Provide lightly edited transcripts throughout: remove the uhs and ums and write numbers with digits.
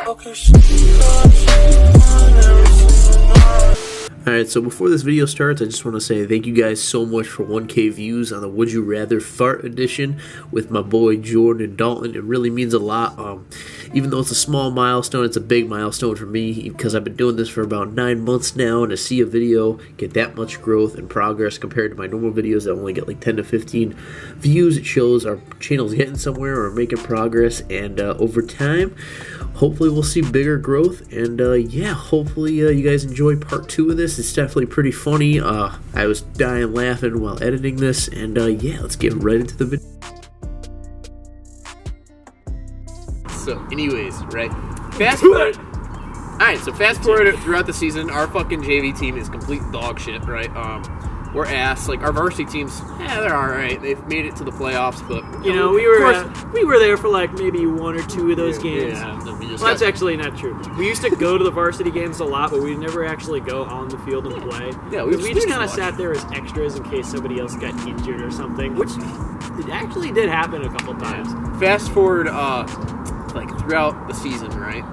Alright, so before this video starts, I just want to say thank you guys so much for 1K views on the Would You Rather Fart edition with my boy Jordan and Dalton. It really means a lot. Even though it's a small milestone, it's a big milestone for me because I've been doing this for about 9 months now, and to see a video get that much growth and progress compared to my normal videos that only get like 10 to 15 views, it shows our channel's getting somewhere or making progress, and over time, hopefully we'll see bigger growth, and yeah, hopefully you guys enjoy part 2 of this. It's definitely pretty funny. I was dying laughing while editing this, and yeah, let's get right into the video. So anyways, right, fast forward. Alright, so fast forward throughout the season, our fucking JV team is complete dog shit, right? We're ass. Like, our varsity teams, they're alright. They've made it to the playoffs, but you know, we were there for like maybe 1 or 2 of those games. Yeah, well, that's actually not true. We used to go to the varsity games a lot, but we'd never actually go on the field and play. Yeah, we just kind of sat there as extras in case somebody else got injured or something, which it actually did happen a couple times. Fast forward, like throughout the season, right?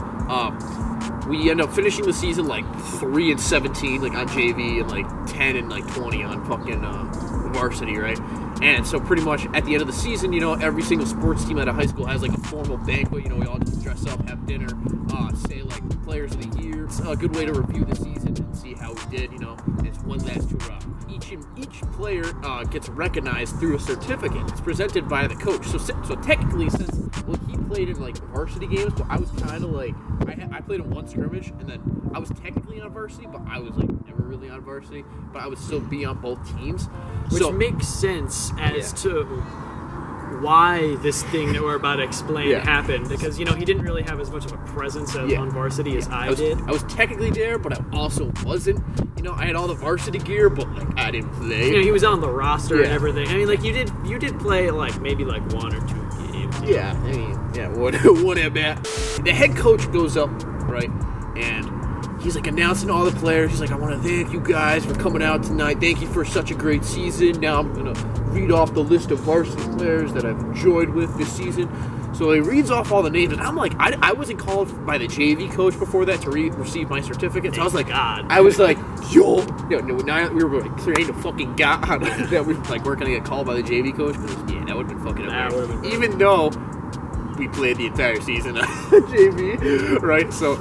We end up finishing the season like 3-17, like on JV, and like 10-20 on fucking varsity, right? And so pretty much at the end of the season, you know, every single sports team at a high school has like a formal banquet. You know, we all just dress up, have dinner, say like players of the year. It's a good way to review the season and see how we did. You know, and it's one last hurrah. Each player gets recognized through a certificate. It's presented by the coach. So technically, since he played in like varsity games, but I was kind of like I played in one scrimmage, and then I was technically on varsity, but I was like never really on varsity. But I would still be on both teams, which makes sense as to why this thing that we're about to explain happened, because you know he didn't really have as much of a presence on varsity as I did. I was technically there, but I also wasn't. You know, I had all the varsity gear, but like I didn't play. You know, he was on the roster and everything. I mean, like you did play like maybe like 1 or 2 games. Yeah, I mean, what at bat. The head coach goes up, right, and he's like announcing all the players. He's like, I want to thank you guys for coming out tonight. Thank you for such a great season. Now I'm gonna read off the list of varsity players that I've enjoyed with this season. So he reads off all the names, and I'm like, I wasn't called by the JV coach before that to receive my certificate. So I was like, I was like, now we were like trained to fucking God that we like weren't gonna get called by the JV coach. Yeah, that would have been fucking amazing. Even though we played the entire season on JV, right? So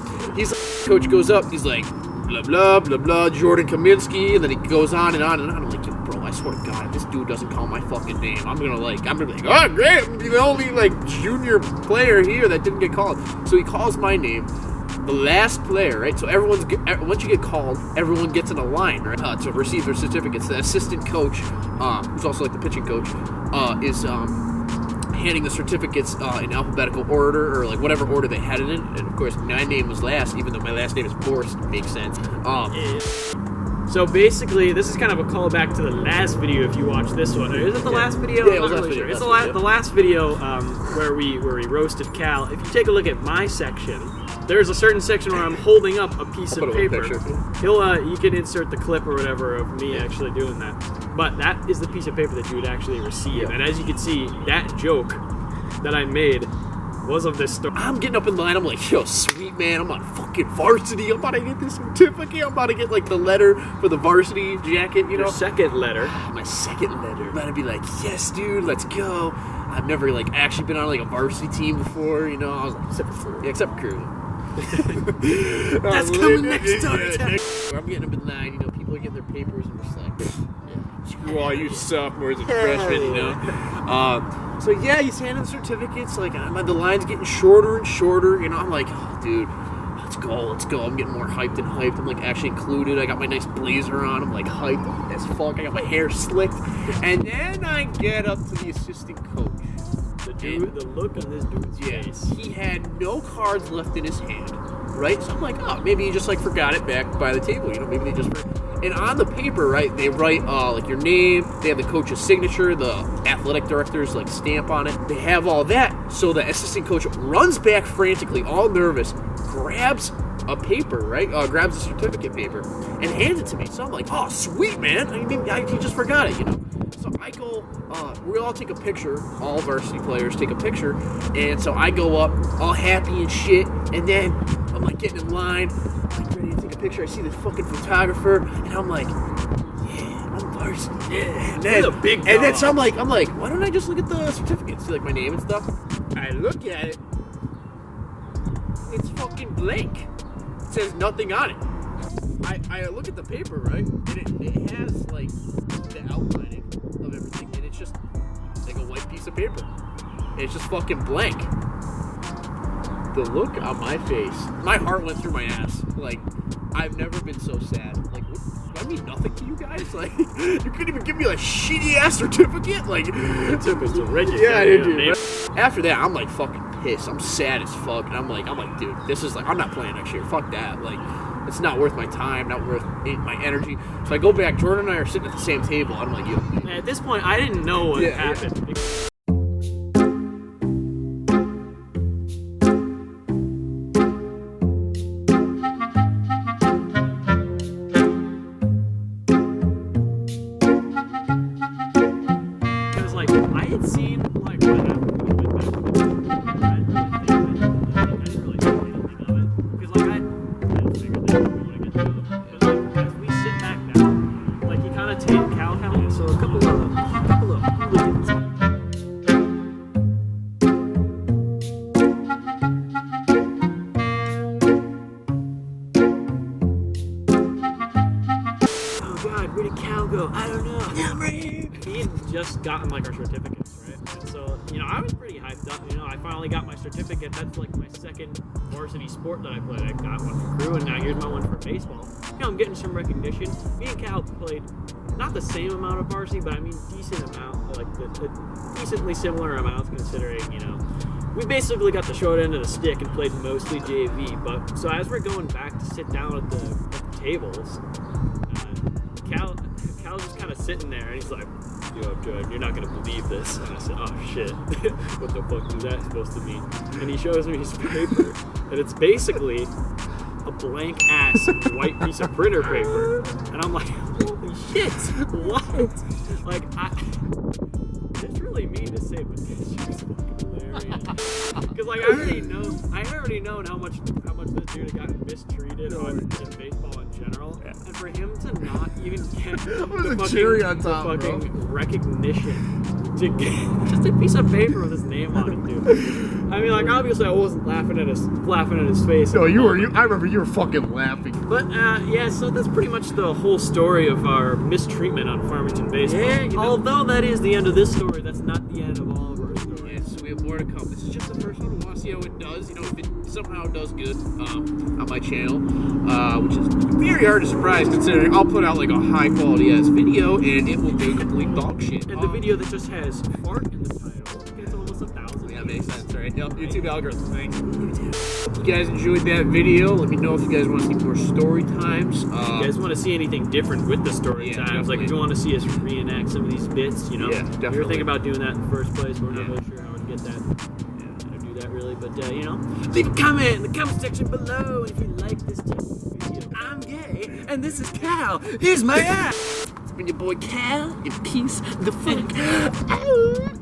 coach goes up, he's like, blah blah blah blah, Jordan Kaminsky, and then he goes on and on and on. I'm like, bro, I swear to God, if this dude doesn't call my fucking name, I'm gonna be like, oh great, I'm the only like junior player here that didn't get called. So he calls my name, the last player, right? So once you get called, everyone gets in a line, right, to receive their certificates. The assistant coach, who's also like the pitching coach, is handing the certificates in alphabetical order, or like whatever order they had it in. And of course, my name was last, even though my last name is Borst. Makes sense. So basically, this is kind of a callback to the last video. If you watch this one, is it the last video? Yeah, it was last video. It's the last video where we roasted Cal. If you take a look at my section, there's a certain section where I'm holding up a piece of paper. You can insert the clip or whatever of me actually doing that. But that is the piece of paper that you would actually receive. And as you can see, that joke that I made was of this story. I'm getting up in line. I'm like, yo, sweet man, I'm on fucking varsity. I'm about to get this certificate. I'm about to get like the letter for the varsity jacket. You know, your second letter. My second letter. I'm about to be like, yes, dude, let's go. I've never like actually been on like a varsity team before. You know, I was like, except for crew. That's coming next time. I'm getting up in line. You know, people are getting their papers. I'm just like, screw all you sophomores and freshmen. You know. So yeah, he's handing certificates. Like the line's getting shorter and shorter. You know, I'm like, oh, dude, let's go. I'm getting more hyped and hyped. I'm like actually included. I got my nice blazer on. I'm like hyped as fuck. I got my hair slicked, and then I get up to the assistant coach. The look on this dude's face. He had no cards left in his hand, right? So I'm like, oh, maybe he just like forgot it back by the table. You know, maybe they just. And on the paper, right, they write like your name. They have the coach's signature, the athletic director's like stamp on it. They have all that. So the assistant coach runs back frantically, all nervous, grabs a paper, right? Grabs a certificate paper and hands it to me. So I'm like, oh, sweet, man. I mean, he just forgot it, you know. So I go, we all take a picture, all varsity players take a picture, and so I go up all happy and shit, and then I'm like getting in line, like ready to take a picture. I see the fucking photographer, and I'm like, yeah, I'm varsity. Yeah. And then so I'm like, why don't I just look at the certificate, see like my name and stuff? I look at it, it's fucking blank. It says nothing on it. I look at the paper, right, and it has like the outlining of everything, and it's just like a white piece of paper. And it's just fucking blank. The look on my face, my heart went through my ass. Like, I've never been so sad. Like, I mean nothing to you guys. Like, you couldn't even give me a shitty ass certificate. Like, yeah, dude. After that, I'm like fucking pissed. I'm sad as fuck, and I'm like, dude, this is like, I'm not playing next year. Fuck that. Like, it's not worth my time, not worth my energy. So I go back. Jordan and I are sitting at the same table. I'm like, yo. At this point, I didn't know what happened. Yeah. Just gotten like our certificates, right? And so, I was pretty hyped up. I finally got my certificate. That's like my second varsity sport that I played. I got one for crew, and now here's my one for baseball. I'm getting some recognition. Me and Cal played not the same amount of varsity, but I mean decent amount, like decently similar amounts considering, we basically got the short end of the stick and played mostly JV. But so as we're going back to sit down at the tables, Cal's just kind of sitting there, and he's like, yo, Jordan, you're not going to believe this. And I said, oh, shit. What the fuck is that supposed to mean? And he shows me his paper, and it's basically a blank-ass white piece of printer paper. And I'm like, holy shit, what? Like, it's really mean to say, but this shit is fucking hilarious. Because, like, I already know how much this dude had gotten mistreated in baseball in general. Yeah. And for him to not even get the cherry on top, fucking recognition to get just a piece of paper with his name on it, dude. I mean, like, obviously I wasn't laughing at his face. No, you were. I remember you were fucking laughing. But yeah, so that's pretty much the whole story of our mistreatment on Farmington baseball. Yeah, although that is the end of this story, that's not the end of all of our stories. Yeah, so we have more to come. This is just the first one. We want to see how it does. If it somehow does good on my channel, which is very hard to surprise considering I'll put out like a high quality ass video and it will do complete dog shit. And the video that just has fart in the title gets almost 1,000. Yeah, makes sense, right? Yep, YouTube algorithm. Thanks. If you guys enjoyed that video, let me know if you guys want to see more story times. If you guys want to see anything different with the story times, definitely. Like if you want to see us reenact some of these bits, Yeah, definitely. We were thinking about doing that in the first place, but we're not really sure how to get that. Really, but leave a comment in the comment section below, and if you like this type of video. I'm gay, and this is Cal. Here's my ass. It's been your boy Cal, your piece the fuck.